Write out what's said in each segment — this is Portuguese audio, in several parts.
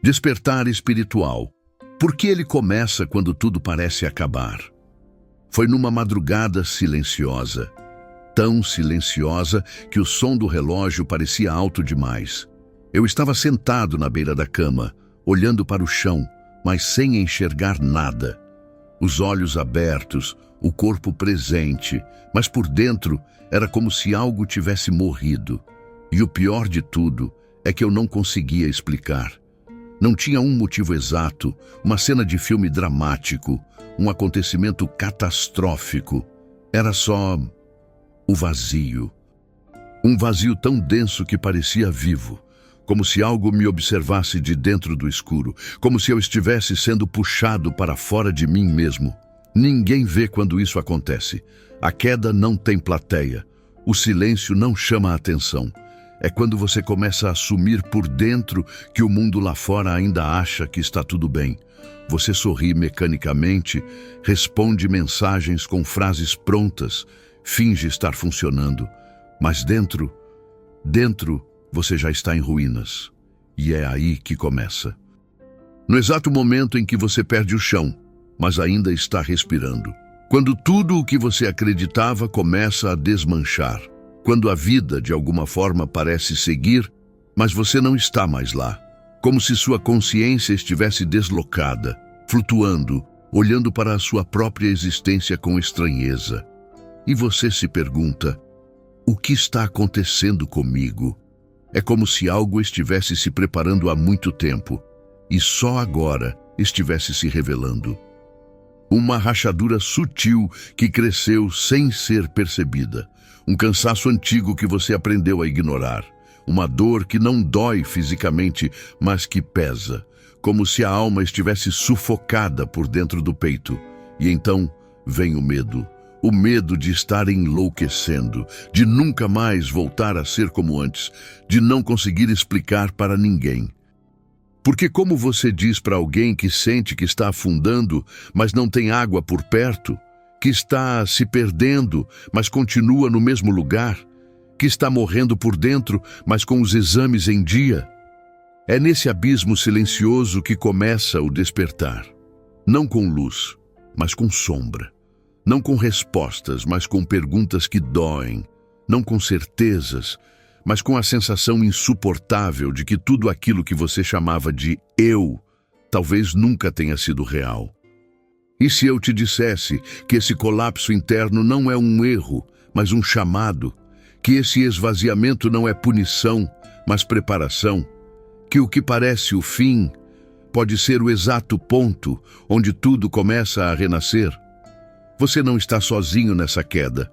Despertar espiritual. Por que ele começa quando tudo parece acabar? Foi numa madrugada silenciosa, tão silenciosa que o som do relógio parecia alto demais. Eu estava sentado na beira da cama, olhando para o chão, mas sem enxergar nada. Os olhos abertos, o corpo presente, mas por dentro era como se algo tivesse morrido. E o pior de tudo é que eu não conseguia explicar. Não tinha um motivo exato, uma cena de filme dramático, um acontecimento catastrófico. Era só o vazio. Um vazio tão denso que parecia vivo, como se algo me observasse de dentro do escuro, como se eu estivesse sendo puxado para fora de mim mesmo. Ninguém vê quando isso acontece. A queda não tem plateia. O silêncio não chama a atenção. É quando você começa a assumir por dentro que o mundo lá fora ainda acha que está tudo bem. Você sorri mecanicamente, responde mensagens com frases prontas, finge estar funcionando. Mas dentro você já está em ruínas. E é aí que começa. No exato momento em que você perde o chão, mas ainda está respirando. Quando tudo o que você acreditava começa a desmanchar. Quando a vida, de alguma forma, parece seguir, mas você não está mais lá. Como se sua consciência estivesse deslocada, flutuando, olhando para a sua própria existência com estranheza. E você se pergunta, o que está acontecendo comigo? É como se algo estivesse se preparando há muito tempo e só agora estivesse se revelando. Uma rachadura sutil que cresceu sem ser percebida. Um cansaço antigo que você aprendeu a ignorar. Uma dor que não dói fisicamente, mas que pesa. Como se a alma estivesse sufocada por dentro do peito. E então vem o medo. O medo de estar enlouquecendo, de nunca mais voltar a ser como antes, de não conseguir explicar para ninguém. Porque como você diz para alguém que sente que está afundando, mas não tem água por perto, que está se perdendo, mas continua no mesmo lugar, que está morrendo por dentro, mas com os exames em dia? É nesse abismo silencioso que começa o despertar. Não com luz, mas com sombra. Não com respostas, mas com perguntas que doem. Não com certezas, mas com a sensação insuportável de que tudo aquilo que você chamava de eu talvez nunca tenha sido real. E se eu te dissesse que esse colapso interno não é um erro, mas um chamado, que esse esvaziamento não é punição, mas preparação, que o que parece o fim pode ser o exato ponto onde tudo começa a renascer? Você não está sozinho nessa queda.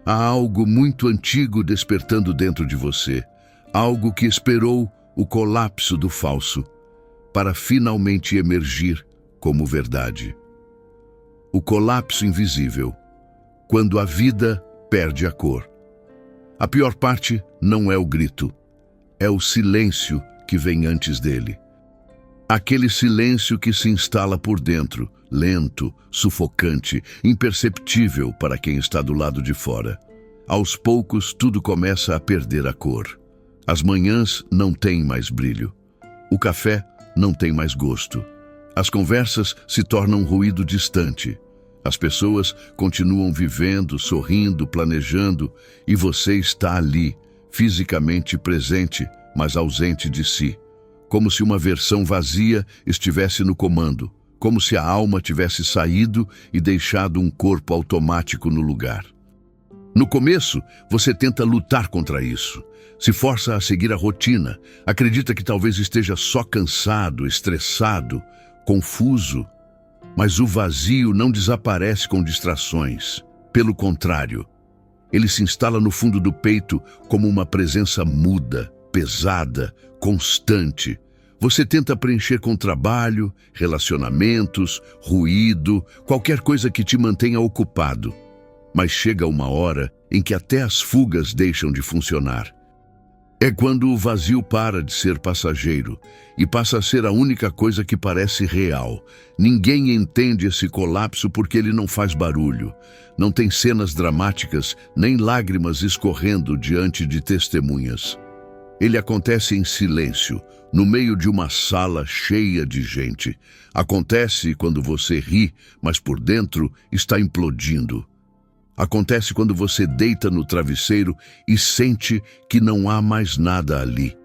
Há algo muito antigo despertando dentro de você, algo que esperou o colapso do falso para finalmente emergir como verdade. O colapso invisível, quando a vida perde a cor. A pior parte não é o grito, é o silêncio que vem antes dele. Aquele silêncio que se instala por dentro, lento, sufocante, imperceptível para quem está do lado de fora. Aos poucos, tudo começa a perder a cor. As manhãs não têm mais brilho. O café não tem mais gosto. As conversas se tornam ruído distante. As pessoas continuam vivendo, sorrindo, planejando, e você está ali, fisicamente presente, mas ausente de si. Como se uma versão vazia estivesse no comando, como se a alma tivesse saído e deixado um corpo automático no lugar. No começo, você tenta lutar contra isso. Se força a seguir a rotina, acredita que talvez esteja só cansado, estressado, confuso. Mas o vazio não desaparece com distrações. Pelo contrário, ele se instala no fundo do peito como uma presença muda, pesada, constante. Você tenta preencher com trabalho, relacionamentos, ruído, qualquer coisa que te mantenha ocupado. Mas chega uma hora em que até as fugas deixam de funcionar. É quando o vazio para de ser passageiro e passa a ser a única coisa que parece real. Ninguém entende esse colapso porque ele não faz barulho. Não tem cenas dramáticas, nem lágrimas escorrendo diante de testemunhas. Ele acontece em silêncio, no meio de uma sala cheia de gente. Acontece quando você ri, mas por dentro está implodindo. Acontece quando você deita no travesseiro e sente que não há mais nada ali.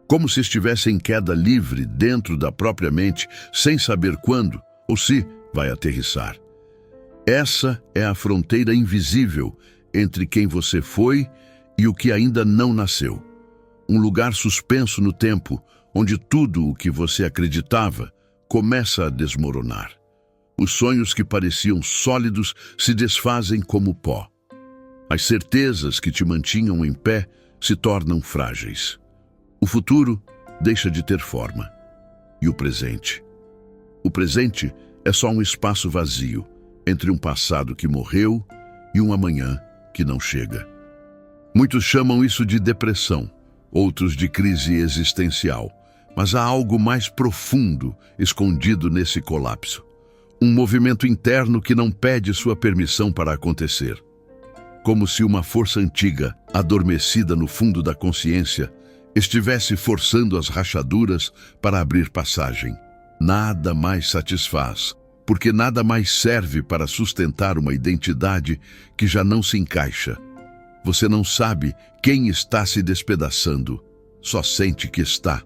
Como se estivesse em queda livre dentro da própria mente, sem saber quando ou se vai aterrissar. Essa é a fronteira invisível entre quem você foi e o que ainda não nasceu. Um lugar suspenso no tempo, onde tudo o que você acreditava começa a desmoronar. Os sonhos que pareciam sólidos se desfazem como pó. As certezas que te mantinham em pé se tornam frágeis. O futuro deixa de ter forma. E o presente? O presente é só um espaço vazio entre um passado que morreu e um amanhã que não chega. Muitos chamam isso de depressão, outros de crise existencial, mas há algo mais profundo escondido nesse colapso. Um movimento interno que não pede sua permissão para acontecer. Como se uma força antiga, adormecida no fundo da consciência, estivesse forçando as rachaduras para abrir passagem. Nada mais satisfaz, porque nada mais serve para sustentar uma identidade que já não se encaixa. Você não sabe quem está se despedaçando, só sente que está.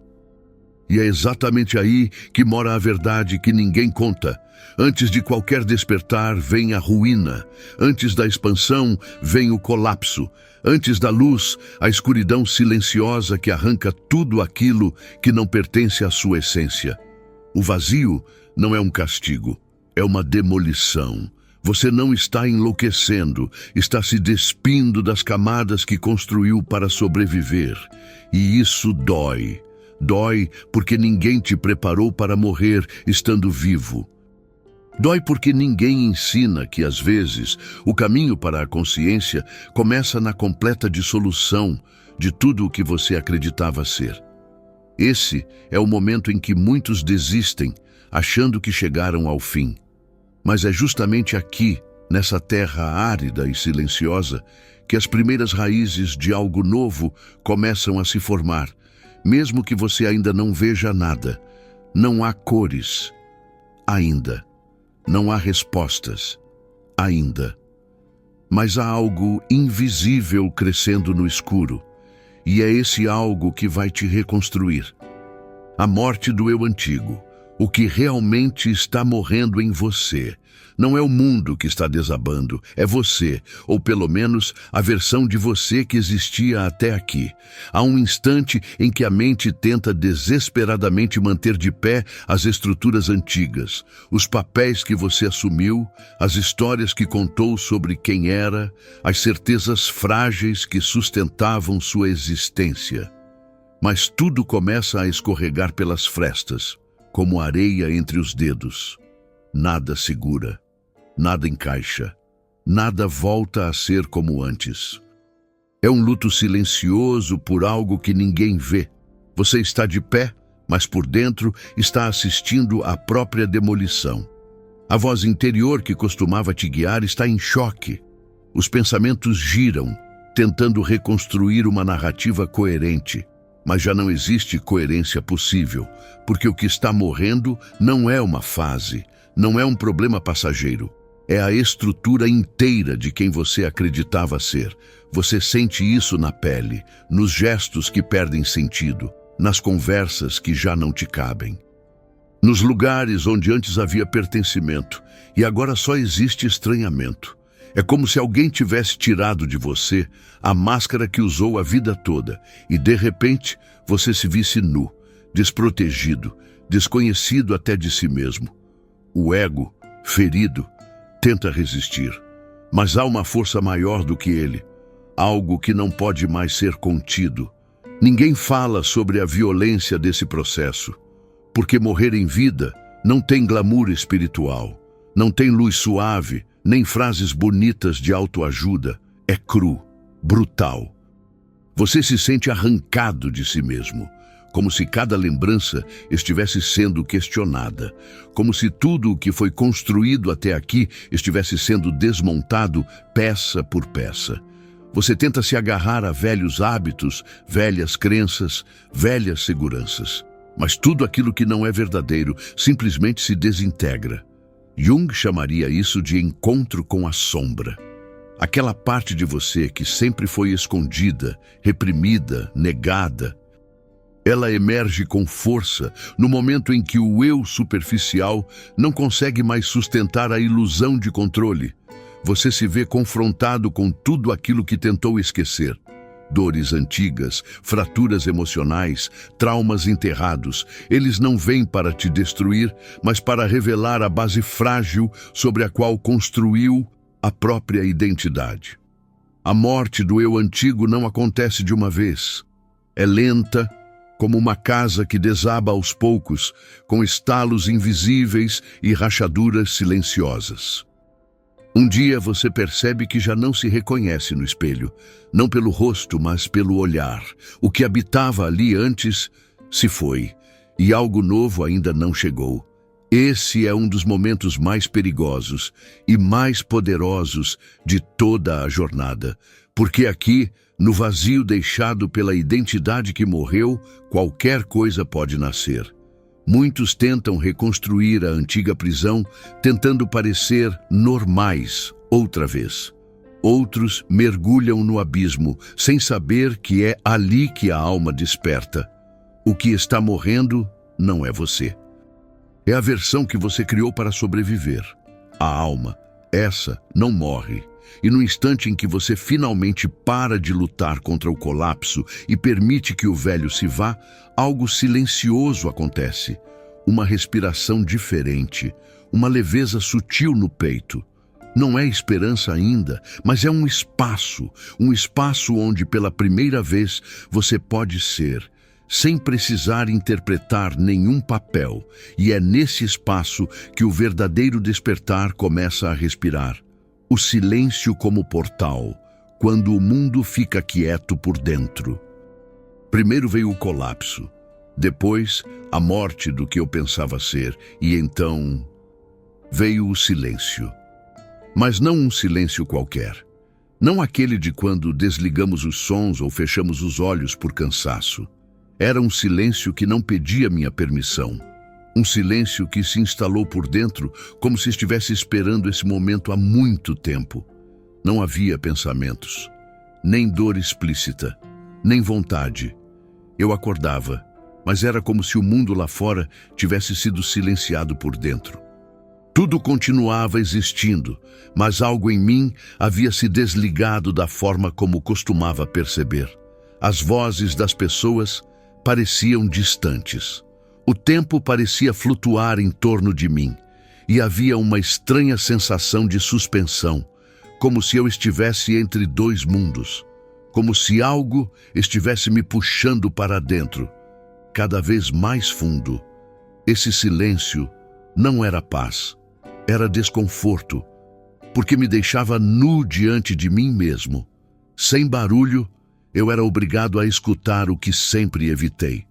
E é exatamente aí que mora a verdade que ninguém conta. Antes de qualquer despertar vem a ruína. Antes da expansão vem o colapso. Antes da luz, a escuridão silenciosa que arranca tudo aquilo que não pertence à sua essência. O vazio não é um castigo, é uma demolição. Você não está enlouquecendo, está se despindo das camadas que construiu para sobreviver. E isso dói. Dói porque ninguém te preparou para morrer estando vivo. Dói porque ninguém ensina que, às vezes, o caminho para a consciência começa na completa dissolução de tudo o que você acreditava ser. Esse é o momento em que muitos desistem, achando que chegaram ao fim. Mas é justamente aqui, nessa terra árida e silenciosa, que as primeiras raízes de algo novo começam a se formar, mesmo que você ainda não veja nada. Não há cores, ainda. Não há respostas, ainda. Mas há algo invisível crescendo no escuro, e é esse algo que vai te reconstruir. A morte do eu antigo, o que realmente está morrendo em você. Não é o mundo que está desabando, é você, ou pelo menos a versão de você que existia até aqui. Há um instante em que a mente tenta desesperadamente manter de pé as estruturas antigas, os papéis que você assumiu, as histórias que contou sobre quem era, as certezas frágeis que sustentavam sua existência. Mas tudo começa a escorregar pelas frestas, como areia entre os dedos. Nada segura, nada encaixa, nada volta a ser como antes. É um luto silencioso por algo que ninguém vê. Você está de pé, mas por dentro está assistindo à própria demolição. A voz interior que costumava te guiar está em choque. Os pensamentos giram, tentando reconstruir uma narrativa coerente. Mas já não existe coerência possível, porque o que está morrendo não é uma fase, não é um problema passageiro. É a estrutura inteira de quem você acreditava ser. Você sente isso na pele, nos gestos que perdem sentido, nas conversas que já não te cabem. Nos lugares onde antes havia pertencimento e agora só existe estranhamento. É como se alguém tivesse tirado de você a máscara que usou a vida toda e, de repente, você se visse nu, desprotegido, desconhecido até de si mesmo. O ego, ferido, tenta resistir, mas há uma força maior do que ele, algo que não pode mais ser contido. Ninguém fala sobre a violência desse processo, porque morrer em vida não tem glamour espiritual, não tem luz suave, nem frases bonitas de autoajuda. É cru, brutal. Você se sente arrancado de si mesmo, como se cada lembrança estivesse sendo questionada, como se tudo o que foi construído até aqui estivesse sendo desmontado peça por peça. Você tenta se agarrar a velhos hábitos, velhas crenças, velhas seguranças. Mas tudo aquilo que não é verdadeiro simplesmente se desintegra. Jung chamaria isso de encontro com a sombra. Aquela parte de você que sempre foi escondida, reprimida, negada. Ela emerge com força no momento em que o eu superficial não consegue mais sustentar a ilusão de controle. Você se vê confrontado com tudo aquilo que tentou esquecer. Dores antigas, fraturas emocionais, traumas enterrados. Eles não vêm para te destruir, mas para revelar a base frágil sobre a qual construiu a própria identidade. A morte do eu antigo não acontece de uma vez. É lenta, como uma casa que desaba aos poucos, com estalos invisíveis e rachaduras silenciosas. Um dia você percebe que já não se reconhece no espelho, não pelo rosto, mas pelo olhar. O que habitava ali antes se foi, e algo novo ainda não chegou. Esse é um dos momentos mais perigosos e mais poderosos de toda a jornada, porque aqui, no vazio deixado pela identidade que morreu, qualquer coisa pode nascer. Muitos tentam reconstruir a antiga prisão, tentando parecer normais outra vez. Outros mergulham no abismo, sem saber que é ali que a alma desperta. O que está morrendo não é você. É a versão que você criou para sobreviver. A alma, essa, não morre. E no instante em que você finalmente para de lutar contra o colapso e permite que o velho se vá, algo silencioso acontece. Uma respiração diferente, uma leveza sutil no peito. Não é esperança ainda, mas é um espaço onde pela primeira vez você pode ser, sem precisar interpretar nenhum papel. E é nesse espaço que o verdadeiro despertar começa a respirar. O silêncio como portal, quando o mundo fica quieto por dentro. Primeiro veio o colapso, depois a morte do que eu pensava ser, e então veio o silêncio. Mas não um silêncio qualquer. Não aquele de quando desligamos os sons ou fechamos os olhos por cansaço. Era um silêncio que não pedia minha permissão. Um silêncio que se instalou por dentro como se estivesse esperando esse momento há muito tempo. Não havia pensamentos, nem dor explícita, nem vontade. Eu acordava, mas era como se o mundo lá fora tivesse sido silenciado por dentro. Tudo continuava existindo, mas algo em mim havia se desligado da forma como costumava perceber. As vozes das pessoas pareciam distantes. O tempo parecia flutuar em torno de mim, e havia uma estranha sensação de suspensão, como se eu estivesse entre dois mundos, como se algo estivesse me puxando para dentro, cada vez mais fundo. Esse silêncio não era paz, era desconforto, porque me deixava nu diante de mim mesmo. Sem barulho, eu era obrigado a escutar o que sempre evitei.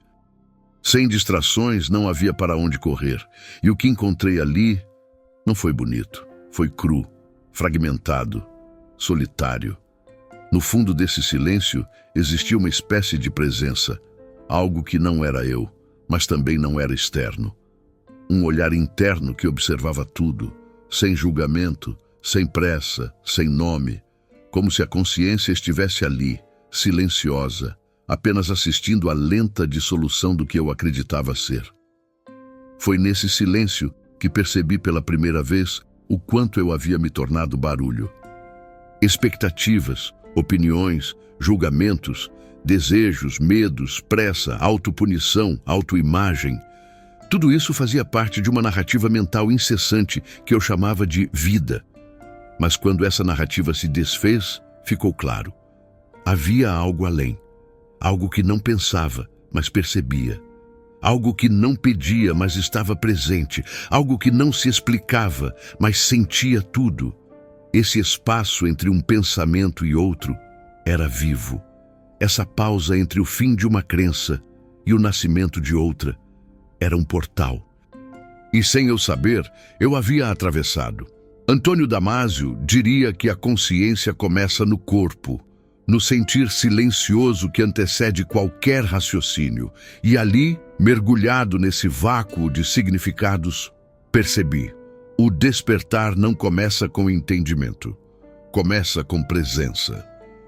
Sem distrações, não havia para onde correr. E o que encontrei ali não foi bonito. Foi cru, fragmentado, solitário. No fundo desse silêncio existia uma espécie de presença. Algo que não era eu, mas também não era externo. Um olhar interno que observava tudo, sem julgamento, sem pressa, sem nome. Como se a consciência estivesse ali, silenciosa, apenas assistindo à lenta dissolução do que eu acreditava ser. Foi nesse silêncio que percebi pela primeira vez o quanto eu havia me tornado barulho. Expectativas, opiniões, julgamentos, desejos, medos, pressa, autopunição, autoimagem. Tudo isso fazia parte de uma narrativa mental incessante que eu chamava de vida. Mas quando essa narrativa se desfez, ficou claro. Havia algo além. Algo que não pensava, mas percebia. Algo que não pedia, mas estava presente. Algo que não se explicava, mas sentia tudo. Esse espaço entre um pensamento e outro era vivo. Essa pausa entre o fim de uma crença e o nascimento de outra era um portal. E sem eu saber, eu havia atravessado. Antônio Damasio diria que a consciência começa no corpo. no sentir silencioso que antecede qualquer raciocínio. E ali, mergulhado nesse vácuo de significados, percebi: o despertar não começa com entendimento, começa com presença,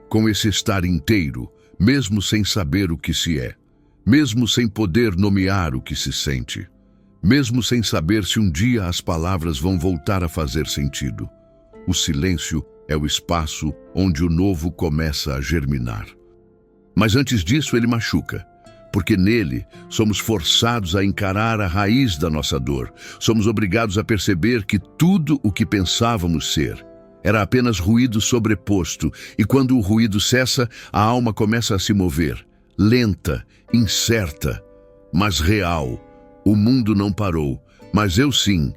com esse estar inteiro, mesmo sem saber o que se é, mesmo sem poder nomear o que se sente, mesmo sem saber se um dia as palavras vão voltar a fazer sentido. O silêncio é o espaço onde o novo começa a germinar. Mas antes disso ele machuca, porque nele somos forçados a encarar a raiz da nossa dor. Somos obrigados a perceber que tudo o que pensávamos ser era apenas ruído sobreposto, e quando o ruído cessa, a alma começa a se mover, lenta, incerta, mas real. O mundo não parou, mas eu sim.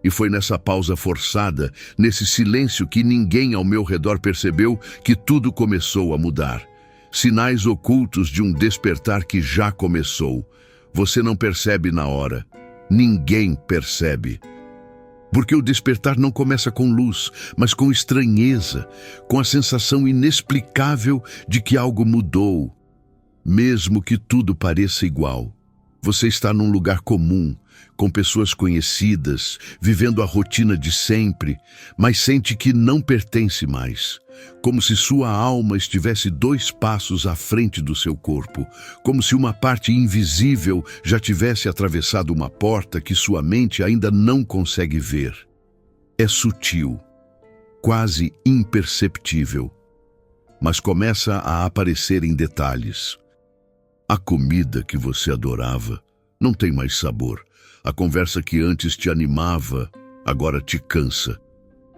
E foi nessa pausa forçada, nesse silêncio que ninguém ao meu redor percebeu, que tudo começou a mudar. Sinais ocultos de um despertar que já começou. Você não percebe na hora. Ninguém percebe. Porque o despertar não começa com luz, mas com estranheza, com a sensação inexplicável de que algo mudou. Mesmo que tudo pareça igual. Você está num lugar comum, com pessoas conhecidas, vivendo a rotina de sempre, mas sente que não pertence mais. Como se sua alma estivesse 2 passos à frente do seu corpo, como se uma parte invisível já tivesse atravessado uma porta que sua mente ainda não consegue ver. É sutil, quase imperceptível, mas começa a aparecer em detalhes. A comida que você adorava não tem mais sabor. A conversa que antes te animava, agora te cansa.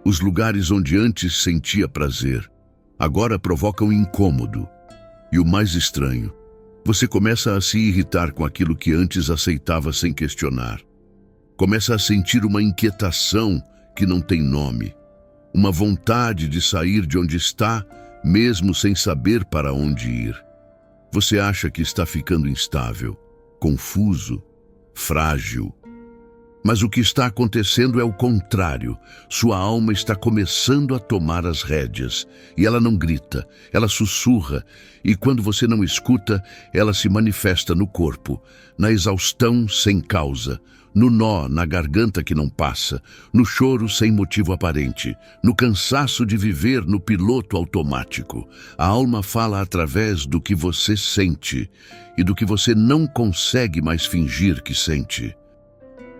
Os lugares onde antes sentia prazer, agora provocam incômodo. E o mais estranho, você começa a se irritar com aquilo que antes aceitava sem questionar. Começa a sentir uma inquietação que não tem nome. Uma vontade de sair de onde está, mesmo sem saber para onde ir. Você acha que está ficando instável, confuso, frágil. Mas o que está acontecendo é o contrário. Sua alma está começando a tomar as rédeas. E ela não grita, ela sussurra. E quando você não escuta, ela se manifesta no corpo, na exaustão sem causa, no nó na garganta que não passa, no choro sem motivo aparente, no cansaço de viver no piloto automático. A alma fala através do que você sente e do que você não consegue mais fingir que sente.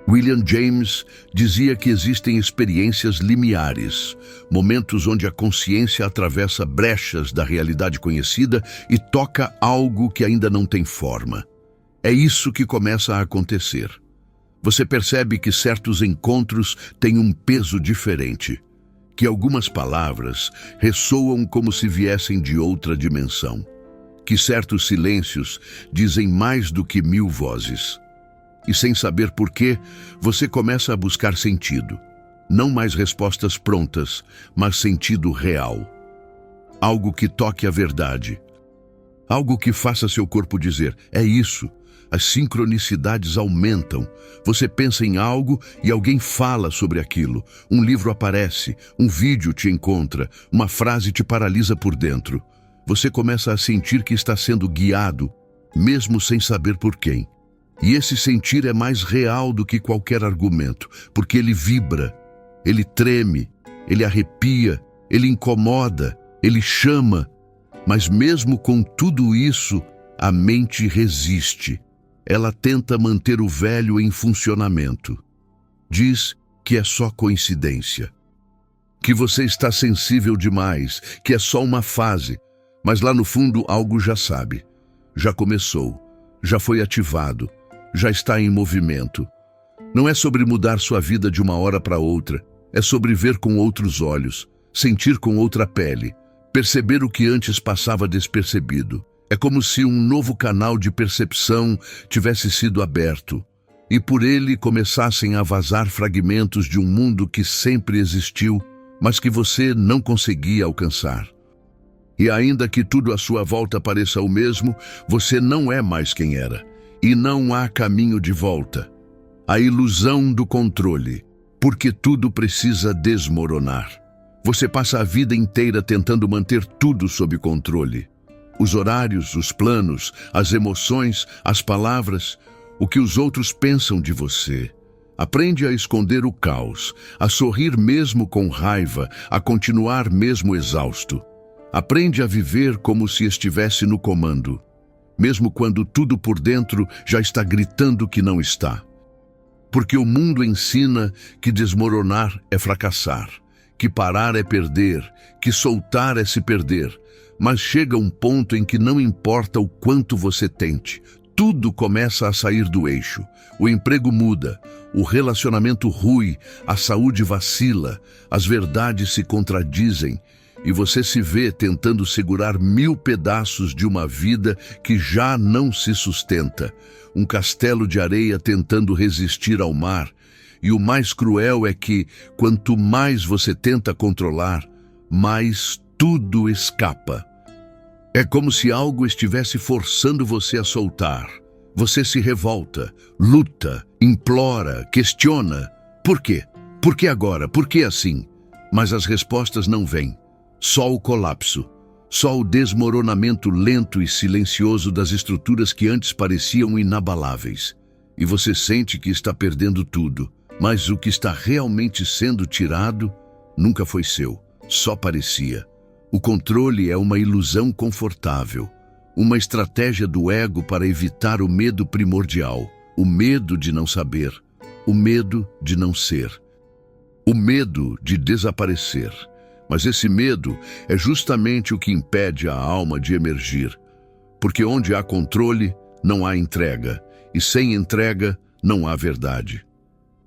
William James dizia que existem experiências limiares, momentos onde a consciência atravessa brechas da realidade conhecida e toca algo que ainda não tem forma. É isso que começa a acontecer. Você percebe que certos encontros têm um peso diferente, que algumas palavras ressoam como se viessem de outra dimensão, que certos silêncios dizem mais do que 1000 vozes. E sem saber por quê, você começa a buscar sentido. Não mais respostas prontas, mas sentido real. Algo que toque a verdade. Algo que faça seu corpo dizer, é isso. As sincronicidades aumentam. Você pensa em algo e alguém fala sobre aquilo. Um livro aparece, um vídeo te encontra, uma frase te paralisa por dentro. Você começa a sentir que está sendo guiado, mesmo sem saber por quem. E esse sentir é mais real do que qualquer argumento, porque ele vibra, ele treme, ele arrepia, ele incomoda, ele chama. Mas mesmo com tudo isso, a mente resiste. Ela tenta manter o velho em funcionamento. Diz que é só coincidência, que você está sensível demais, que é só uma fase, mas lá no fundo algo já sabe. Já começou, já foi ativado, já está em movimento. Não é sobre mudar sua vida de uma hora para outra, é sobre ver com outros olhos, sentir com outra pele, perceber o que antes passava despercebido. É como se um novo canal de percepção tivesse sido aberto, e por ele começassem a vazar fragmentos de um mundo que sempre existiu, mas que você não conseguia alcançar. E ainda que tudo à sua volta pareça o mesmo, você não é mais quem era, e não há caminho de volta. A ilusão do controle, porque tudo precisa desmoronar. Você passa a vida inteira tentando manter tudo sob controle. Os horários, os planos, as emoções, as palavras, o que os outros pensam de você. Aprende a esconder o caos, a sorrir mesmo com raiva, a continuar mesmo exausto. Aprende a viver como se estivesse no comando, mesmo quando tudo por dentro já está gritando que não está. Porque o mundo ensina que desmoronar é fracassar, que parar é perder, que soltar é se perder. Mas chega um ponto em que não importa o quanto você tente, tudo começa a sair do eixo. O emprego muda, o relacionamento rui, a saúde vacila, as verdades se contradizem e você se vê tentando segurar 1000 pedaços de uma vida que já não se sustenta. Um castelo de areia tentando resistir ao mar. E o mais cruel é que, quanto mais você tenta controlar, mais tudo escapa. É como se algo estivesse forçando você a soltar. Você se revolta, luta, implora, questiona. Por quê? Por que agora? Por que assim? Mas as respostas não vêm. Só o colapso. Só o desmoronamento lento e silencioso das estruturas que antes pareciam inabaláveis. E você sente que está perdendo tudo. Mas o que está realmente sendo tirado nunca foi seu. Só parecia. O controle é uma ilusão confortável. Uma estratégia do ego para evitar o medo primordial, o medo de não saber, o medo de não ser, o medo de desaparecer. Mas esse medo é justamente o que impede a alma de emergir, porque onde há controle, não há entrega, e sem entrega, não há verdade.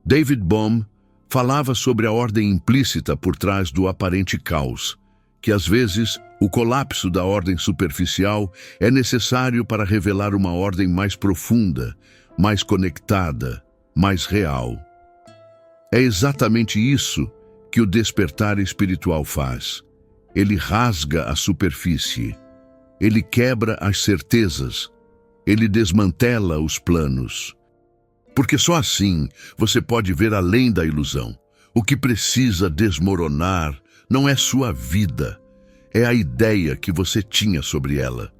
David Bohm falava sobre a ordem implícita por trás do aparente caos, que às vezes o colapso da ordem superficial é necessário para revelar uma ordem mais profunda, mais conectada, mais real. É exatamente isso que o despertar espiritual faz. Ele rasga a superfície, ele quebra as certezas, ele desmantela os planos. Porque só assim você pode ver além da ilusão. O que precisa desmoronar não é sua vida, é a ideia que você tinha sobre ela.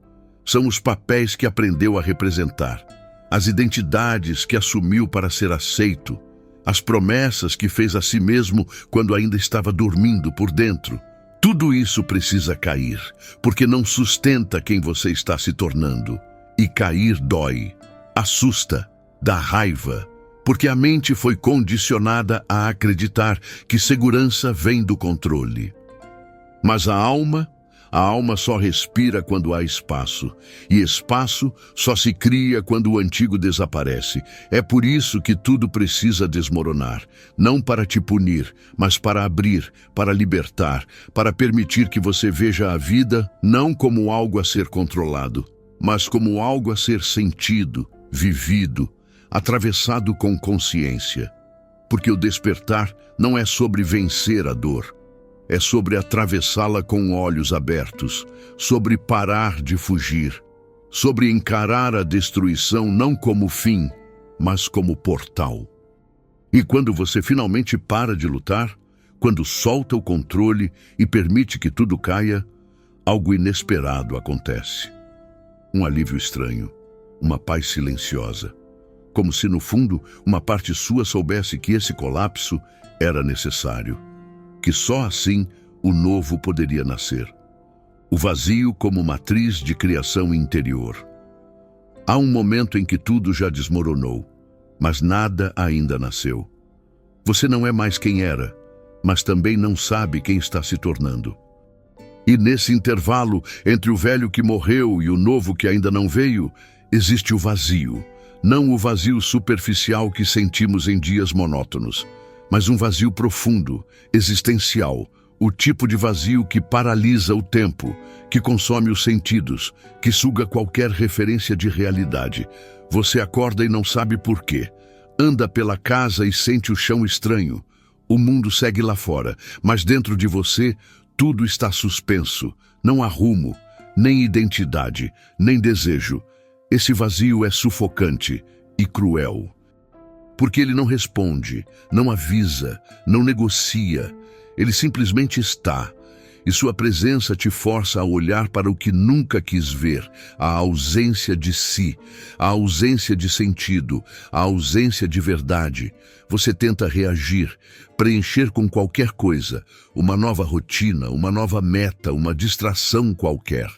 São os papéis que aprendeu a representar, as identidades que assumiu para ser aceito, as promessas que fez a si mesmo quando ainda estava dormindo por dentro. Tudo isso precisa cair, porque não sustenta quem você está se tornando. E cair dói, assusta, dá raiva, porque a mente foi condicionada a acreditar que segurança vem do controle. Mas a alma só respira quando há espaço, e espaço só se cria quando o antigo desaparece. É por isso que tudo precisa desmoronar, não para te punir, mas para abrir, para libertar, para permitir que você veja a vida não como algo a ser controlado, mas como algo a ser sentido, vivido, atravessado com consciência. Porque o despertar não é sobre vencer a dor, é sobre atravessá-la com olhos abertos, sobre parar de fugir, sobre encarar a destruição não como fim, mas como portal. E quando você finalmente para de lutar, quando solta o controle e permite que tudo caia, algo inesperado acontece. Um alívio estranho, uma paz silenciosa. Como se, no fundo, uma parte sua soubesse que esse colapso era necessário, que só assim o novo poderia nascer. O vazio como matriz de criação interior. Há um momento em que tudo já desmoronou, mas nada ainda nasceu. Você não é mais quem era, mas também não sabe quem está se tornando. E nesse intervalo, entre o velho que morreu e o novo que ainda não veio, existe o vazio. Não o vazio superficial que sentimos em dias monótonos, mas um vazio profundo, existencial, o tipo de vazio que paralisa o tempo, que consome os sentidos, que suga qualquer referência de realidade. Você acorda e não sabe por quê. Anda pela casa e sente o chão estranho. O mundo segue lá fora, mas dentro de você tudo está suspenso. Não há rumo, nem identidade, nem desejo. Esse vazio é sufocante e cruel. porque ele não responde, não avisa, não negocia. Ele simplesmente está. E sua presença te força a olhar para o que nunca quis ver, a ausência de si, a ausência de sentido, a ausência de verdade. Você tenta reagir, preencher com qualquer coisa, uma nova rotina, uma nova meta, uma distração qualquer.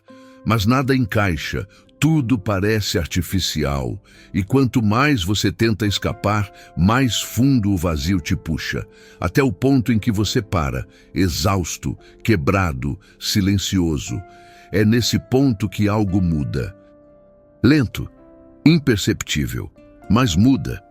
Mas nada encaixa, tudo parece artificial, e quanto mais você tenta escapar, mais fundo o vazio te puxa, até o ponto em que você para, exausto, quebrado, silencioso. É nesse ponto que algo muda. Lento, imperceptível, mas muda.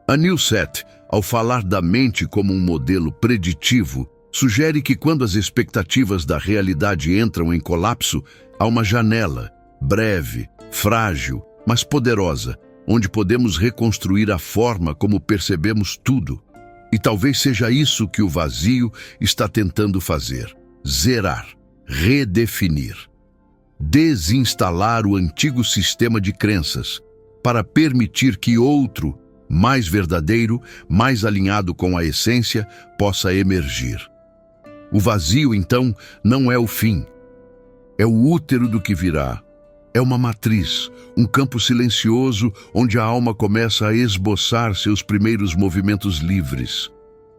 A Neil Seth, ao falar da mente como um modelo preditivo, sugere que quando as expectativas da realidade entram em colapso, há uma janela, breve, frágil, mas poderosa, onde podemos reconstruir a forma como percebemos tudo. E talvez seja isso que o vazio está tentando fazer: zerar, redefinir, desinstalar o antigo sistema de crenças para permitir que outro, mais verdadeiro, mais alinhado com a essência, possa emergir. O vazio, então, não é o fim. É o útero do que virá. É uma matriz, um campo silencioso onde a alma começa a esboçar seus primeiros movimentos livres.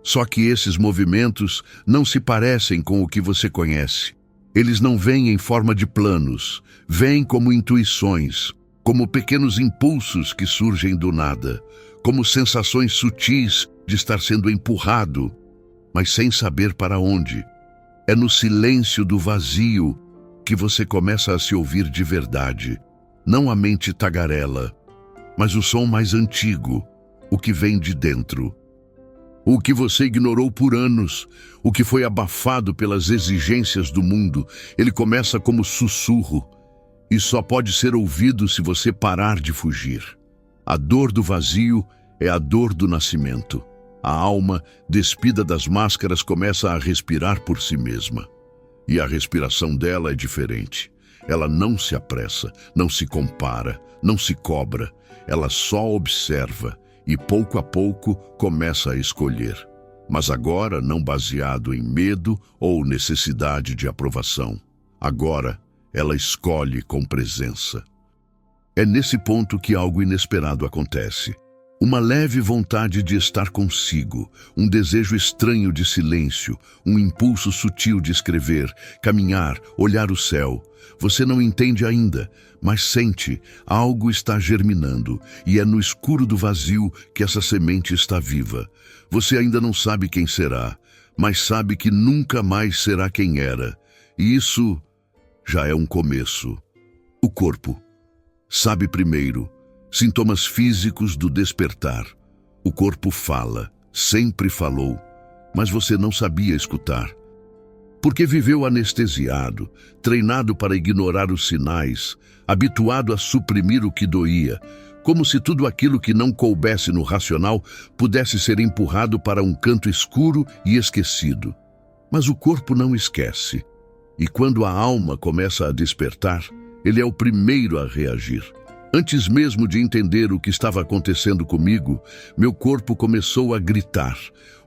Só que esses movimentos não se parecem com o que você conhece. Eles não vêm em forma de planos, vêm como intuições, como pequenos impulsos que surgem do nada, como sensações sutis de estar sendo empurrado, mas sem saber para onde. É no silêncio do vazio que você começa a se ouvir de verdade, não a mente tagarela, mas o som mais antigo, o que vem de dentro. O que você ignorou por anos, o que foi abafado pelas exigências do mundo, ele começa como sussurro e só pode ser ouvido se você parar de fugir. A dor do vazio é a dor do nascimento. A alma, despida das máscaras, começa a respirar por si mesma. E a respiração dela é diferente. Ela não se apressa, não se compara, não se cobra. Ela só observa e, pouco a pouco, começa a escolher. Mas agora não baseado em medo ou necessidade de aprovação. Agora, ela escolhe com presença. É nesse ponto que algo inesperado acontece. Uma leve vontade de estar consigo, um desejo estranho de silêncio, um impulso sutil de escrever, caminhar, olhar o céu. Você não entende ainda, mas sente, algo está germinando, e é no escuro do vazio que essa semente está viva. Você ainda não sabe quem será, mas sabe que nunca mais será quem era. E isso já é um começo. O corpo sabe primeiro. Sintomas físicos do despertar. O corpo fala, sempre falou, mas você não sabia escutar. Porque viveu anestesiado, treinado para ignorar os sinais, habituado a suprimir o que doía, como se tudo aquilo que não coubesse no racional pudesse ser empurrado para um canto escuro e esquecido. Mas o corpo não esquece. E quando a alma começa a despertar, ele é o primeiro a reagir. Antes mesmo de entender o que estava acontecendo comigo, meu corpo começou a gritar.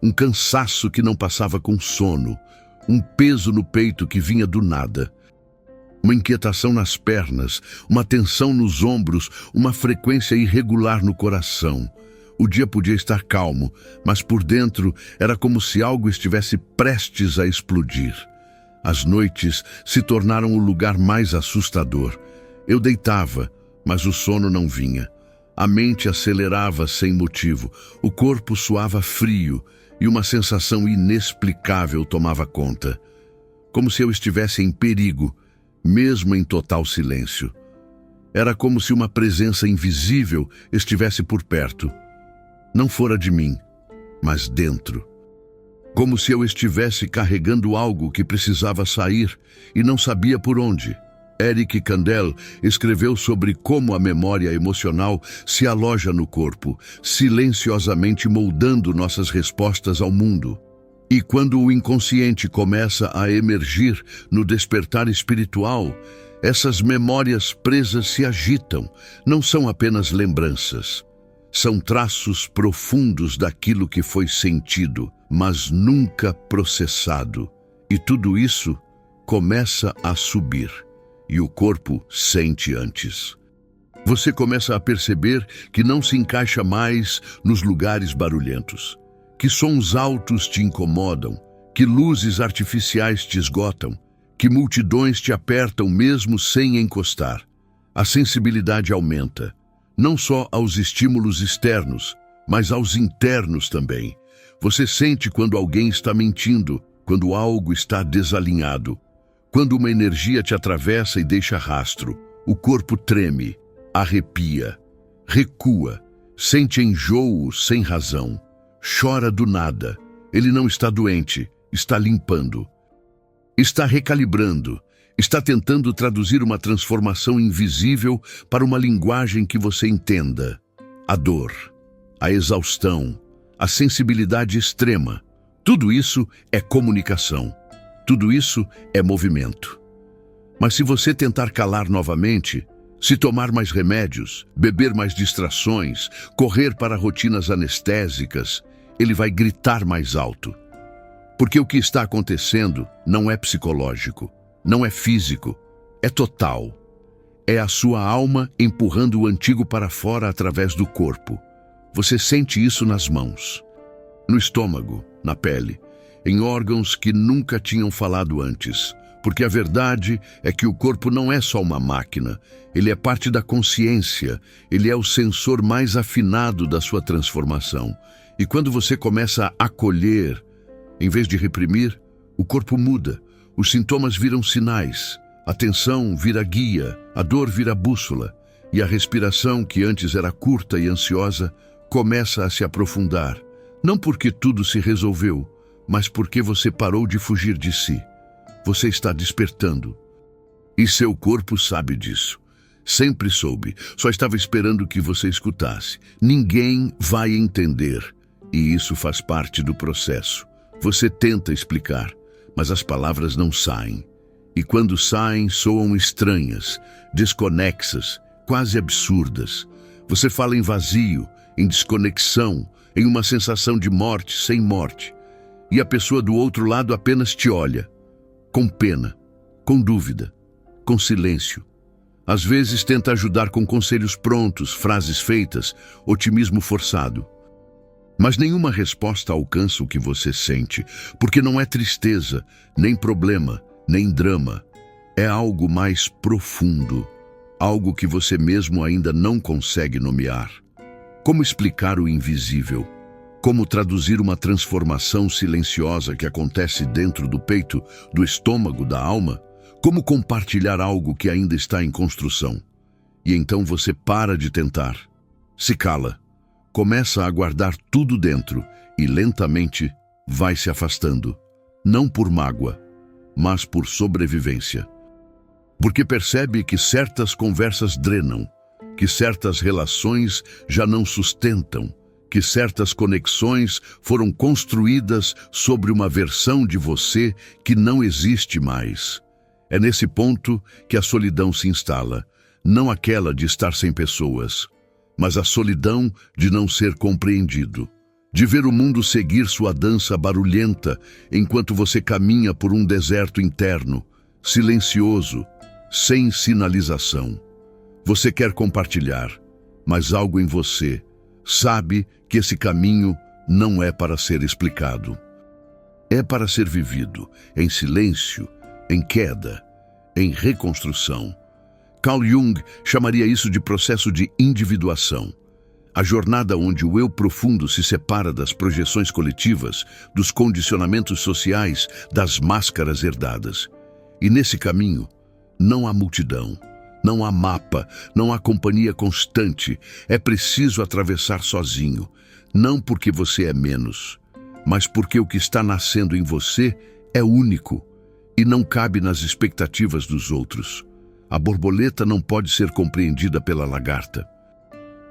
Um cansaço que não passava com sono, um peso no peito que vinha do nada. Uma inquietação nas pernas, uma tensão nos ombros, uma frequência irregular no coração. O dia podia estar calmo, mas por dentro era como se algo estivesse prestes a explodir. As noites se tornaram o lugar mais assustador. Eu deitava, mas o sono não vinha. A mente acelerava sem motivo, o corpo suava frio e uma sensação inexplicável tomava conta. Como se eu estivesse em perigo, mesmo em total silêncio. Era como se uma presença invisível estivesse por perto. Não fora de mim, mas dentro. Como se eu estivesse carregando algo que precisava sair e não sabia por onde. Eric Kandel escreveu sobre como a memória emocional se aloja no corpo, silenciosamente moldando nossas respostas ao mundo. E quando o inconsciente começa a emergir no despertar espiritual, essas memórias presas se agitam, não são apenas lembranças. São traços profundos daquilo que foi sentido, mas nunca processado. E tudo isso começa a subir, e o corpo sente antes. Você começa a perceber que não se encaixa mais nos lugares barulhentos, que sons altos te incomodam, que luzes artificiais te esgotam, que multidões te apertam mesmo sem encostar. A sensibilidade aumenta, não só aos estímulos externos, mas aos internos também. Você sente quando alguém está mentindo, quando algo está desalinhado, quando uma energia te atravessa e deixa rastro. O corpo treme, arrepia, recua, sente enjoo sem razão, chora do nada. Ele não está doente, está limpando, está recalibrando, está tentando traduzir uma transformação invisível para uma linguagem que você entenda. A dor, a exaustão, a sensibilidade extrema, tudo isso é comunicação, tudo isso é movimento. Mas se você tentar calar novamente, se tomar mais remédios, beber mais distrações, correr para rotinas anestésicas, ele vai gritar mais alto. Porque o que está acontecendo não é psicológico, não é físico, é total. É a sua alma empurrando o antigo para fora através do corpo. Você sente isso nas mãos, no estômago, na pele, em órgãos que nunca tinham falado antes. Porque a verdade é que o corpo não é só uma máquina, ele é parte da consciência, ele é o sensor mais afinado da sua transformação. E quando você começa a acolher, em vez de reprimir, o corpo muda, os sintomas viram sinais, a tensão vira guia, a dor vira bússola, e a respiração, que antes era curta e ansiosa, começa a se aprofundar. Não porque tudo se resolveu, mas porque você parou de fugir de si. Você está despertando. E seu corpo sabe disso. Sempre soube, só estava esperando que você escutasse. Ninguém vai entender, e isso faz parte do processo. Você tenta explicar, mas as palavras não saem. E quando saem, soam estranhas, desconexas, quase absurdas. Você fala em vazio, em desconexão, em uma sensação de morte sem morte. E a pessoa do outro lado apenas te olha, com pena, com dúvida, com silêncio. Às vezes tenta ajudar com conselhos prontos, frases feitas, otimismo forçado. Mas nenhuma resposta alcança o que você sente, porque não é tristeza, nem problema, nem drama. É algo mais profundo, algo que você mesmo ainda não consegue nomear. Como explicar o invisível? Como traduzir uma transformação silenciosa que acontece dentro do peito, do estômago, da alma? Como compartilhar algo que ainda está em construção? E então você para de tentar, se cala, começa a guardar tudo dentro e lentamente vai se afastando, não por mágoa, mas por sobrevivência. Porque percebe que certas conversas drenam, que certas relações já não sustentam, que certas conexões foram construídas sobre uma versão de você que não existe mais. É nesse ponto que a solidão se instala, não aquela de estar sem pessoas, mas a solidão de não ser compreendido, de ver o mundo seguir sua dança barulhenta enquanto você caminha por um deserto interno, silencioso, sem sinalização. Você quer compartilhar, mas algo em você sabe que esse caminho não é para ser explicado. É para ser vivido em silêncio, em queda, em reconstrução. Carl Jung chamaria isso de processo de individuação. A jornada onde o eu profundo se separa das projeções coletivas, dos condicionamentos sociais, das máscaras herdadas. E nesse caminho, não há multidão, não há mapa, não há companhia constante. É preciso atravessar sozinho, não porque você é menos, mas porque o que está nascendo em você é único e não cabe nas expectativas dos outros. A borboleta não pode ser compreendida pela lagarta.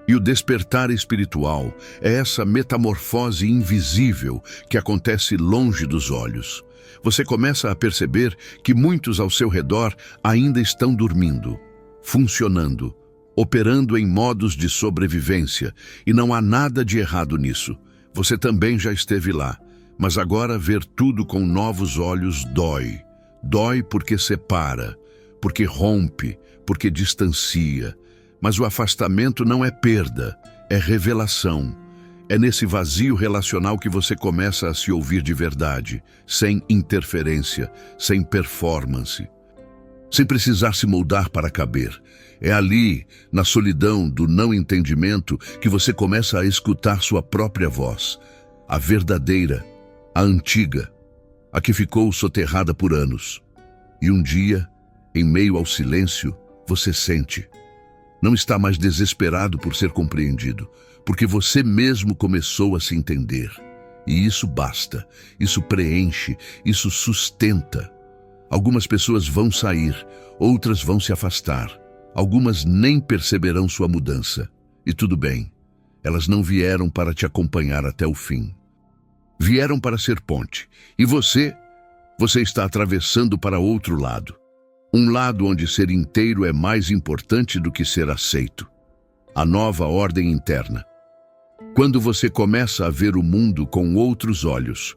E o despertar espiritual é essa metamorfose invisível que acontece longe dos olhos. Você começa a perceber que muitos ao seu redor ainda estão dormindo, funcionando, operando em modos de sobrevivência, e não há nada de errado nisso. Você também já esteve lá, mas agora ver tudo com novos olhos dói. Dói porque separa, porque rompe, porque distancia. Mas o afastamento não é perda, é revelação. É nesse vazio relacional que você começa a se ouvir de verdade, sem interferência, sem performance, sem precisar se moldar para caber. É ali, na solidão do não entendimento, que você começa a escutar sua própria voz, a verdadeira, a antiga, a que ficou soterrada por anos. E um dia, em meio ao silêncio, você sente. Não está mais desesperado por ser compreendido, porque você mesmo começou a se entender. E isso basta, isso preenche, isso sustenta. Algumas pessoas vão sair, outras vão se afastar. Algumas nem perceberão sua mudança. E tudo bem, elas não vieram para te acompanhar até o fim. Vieram para ser ponte. E você está atravessando para outro lado. Um lado onde ser inteiro é mais importante do que ser aceito. A nova ordem interna. Quando você começa a ver o mundo com outros olhos,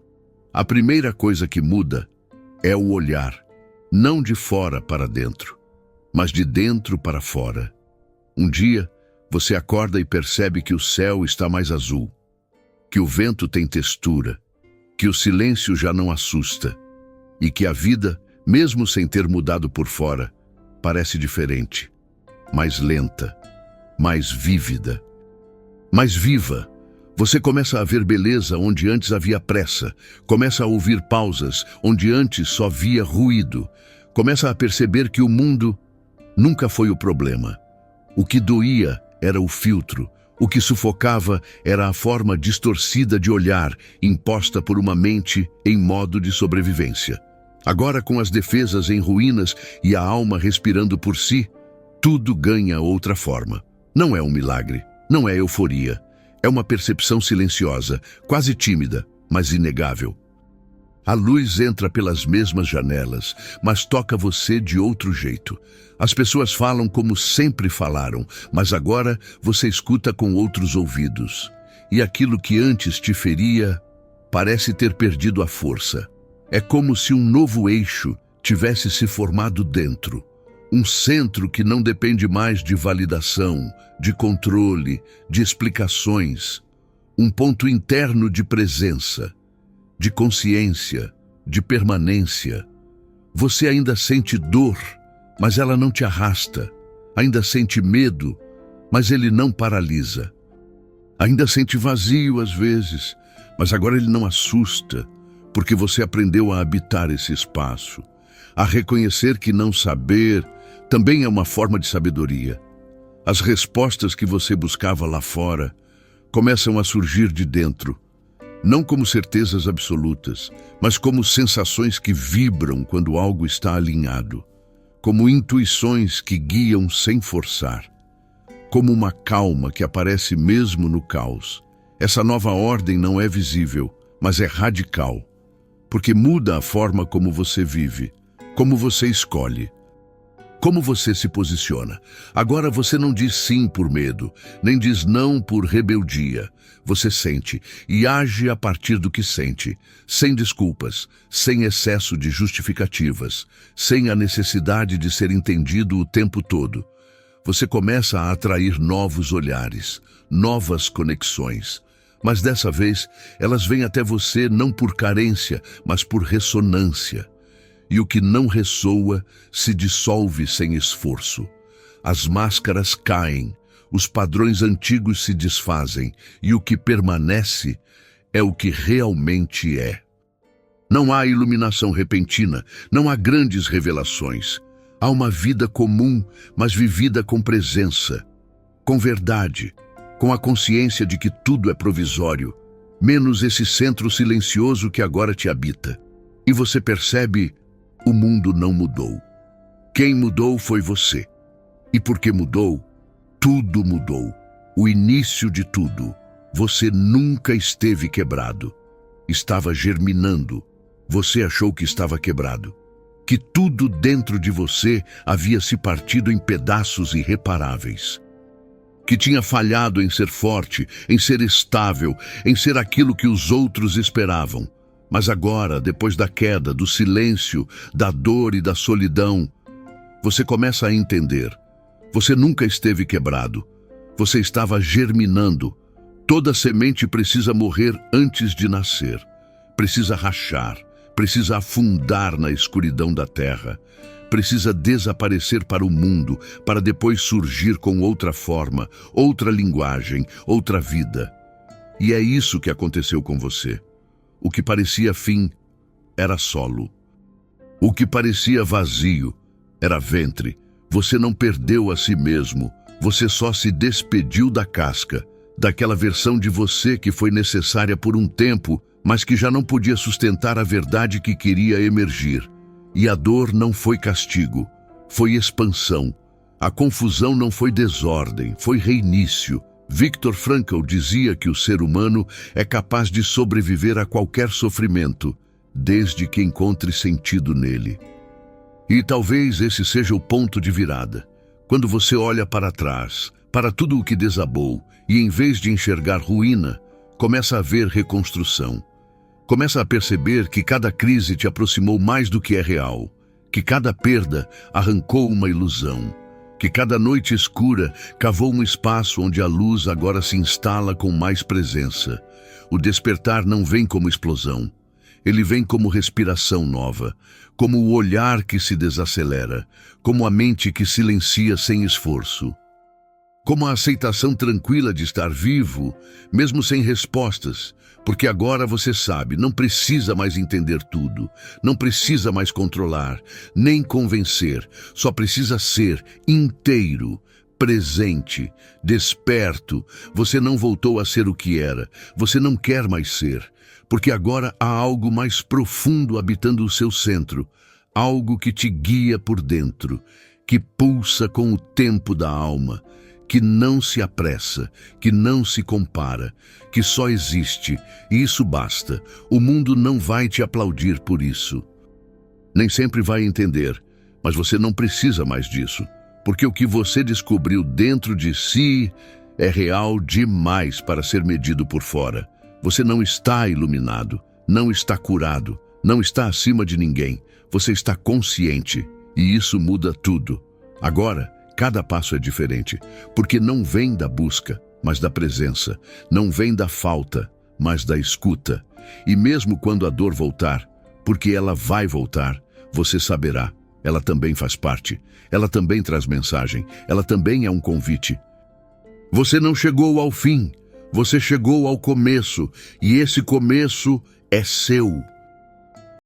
a primeira coisa que muda é o olhar, não de fora para dentro, mas de dentro para fora. Um dia, você acorda e percebe que o céu está mais azul, que o vento tem textura, que o silêncio já não assusta e que a vida, mesmo sem ter mudado por fora, parece diferente, mais lenta, mais vívida, mais viva. Você começa a ver beleza onde antes havia pressa, começa a ouvir pausas onde antes só via ruído, começa a perceber que o mundo nunca foi o problema. O que doía era o filtro, o que sufocava era a forma distorcida de olhar imposta por uma mente em modo de sobrevivência. Agora, com as defesas em ruínas e a alma respirando por si, tudo ganha outra forma. Não é um milagre, não é euforia. É uma percepção silenciosa, quase tímida, mas inegável. A luz entra pelas mesmas janelas, mas toca você de outro jeito. As pessoas falam como sempre falaram, mas agora você escuta com outros ouvidos. E aquilo que antes te feria parece ter perdido a força. É como se um novo eixo tivesse se formado dentro. Um centro que não depende mais de validação, de controle, de explicações. Um ponto interno de presença, de consciência, de permanência. Você ainda sente dor, mas ela não te arrasta. Ainda sente medo, mas ele não paralisa. Ainda sente vazio às vezes, mas agora ele não assusta, porque você aprendeu a habitar esse espaço, a reconhecer que não saber também é uma forma de sabedoria. As respostas que você buscava lá fora começam a surgir de dentro, não como certezas absolutas, mas como sensações que vibram quando algo está alinhado, como intuições que guiam sem forçar, como uma calma que aparece mesmo no caos. Essa nova ordem não é visível, mas é radical, porque muda a forma como você vive, como você escolhe, como você se posiciona. Agora você não diz sim por medo, nem diz não por rebeldia. Você sente e age a partir do que sente, sem desculpas, sem excesso de justificativas, sem a necessidade de ser entendido o tempo todo. Você começa a atrair novos olhares, novas conexões. Mas dessa vez, elas vêm até você não por carência, mas por ressonância. E o que não ressoa se dissolve sem esforço. As máscaras caem, os padrões antigos se desfazem, e o que permanece é o que realmente é. Não há iluminação repentina, não há grandes revelações. Há uma vida comum, mas vivida com presença, com verdade, com a consciência de que tudo é provisório, menos esse centro silencioso que agora te habita. E você percebe: o mundo não mudou. Quem mudou foi você. E porque mudou, tudo mudou. O início de tudo. Você nunca esteve quebrado. Estava germinando. Você achou que estava quebrado. Que tudo dentro de você havia se partido em pedaços irreparáveis. que tinha falhado em ser forte, em ser estável, em ser aquilo que os outros esperavam. Mas agora, depois da queda, do silêncio, da dor e da solidão, você começa a entender. Você nunca esteve quebrado. Você estava germinando. Toda semente precisa morrer antes de nascer. Precisa rachar, precisa afundar na escuridão da terra. Precisa desaparecer para o mundo, para depois surgir com outra forma, outra linguagem, outra vida. E é isso que aconteceu com você. O que parecia fim era solo. O que parecia vazio era ventre. Você não perdeu a si mesmo, você só se despediu da casca, daquela versão de você que foi necessária por um tempo, mas que já não podia sustentar a verdade que queria emergir. E a dor não foi castigo, foi expansão. A confusão não foi desordem, foi reinício. Viktor Frankl dizia que o ser humano é capaz de sobreviver a qualquer sofrimento, desde que encontre sentido nele. E talvez esse seja o ponto de virada. Quando você olha para trás, para tudo o que desabou, e em vez de enxergar ruína, começa a ver reconstrução. Começa a perceber que cada crise te aproximou mais do que é real, que cada perda arrancou uma ilusão, que cada noite escura cavou um espaço onde a luz agora se instala com mais presença. O despertar não vem como explosão, ele vem como respiração nova, como o olhar que se desacelera, como a mente que silencia sem esforço. Como a aceitação tranquila de estar vivo, mesmo sem respostas, porque agora você sabe, não precisa mais entender tudo, não precisa mais controlar, nem convencer, só precisa ser inteiro, presente, desperto. Você não voltou a ser o que era, você não quer mais ser, porque agora há algo mais profundo habitando o seu centro, algo que te guia por dentro, que pulsa com o tempo da alma, que não se apressa, que não se compara, que só existe, e isso basta. O mundo não vai te aplaudir por isso. Nem sempre vai entender, mas você não precisa mais disso, porque o que você descobriu dentro de si é real demais para ser medido por fora. Você não está iluminado, não está curado, não está acima de ninguém. Você está consciente, e isso muda tudo. Agora, cada passo é diferente, porque não vem da busca, mas da presença. Não vem da falta, mas da escuta. E mesmo quando a dor voltar, porque ela vai voltar, você saberá. Ela também faz parte. Ela também traz mensagem. Ela também é um convite. Você não chegou ao fim. Você chegou ao começo. E esse começo é seu.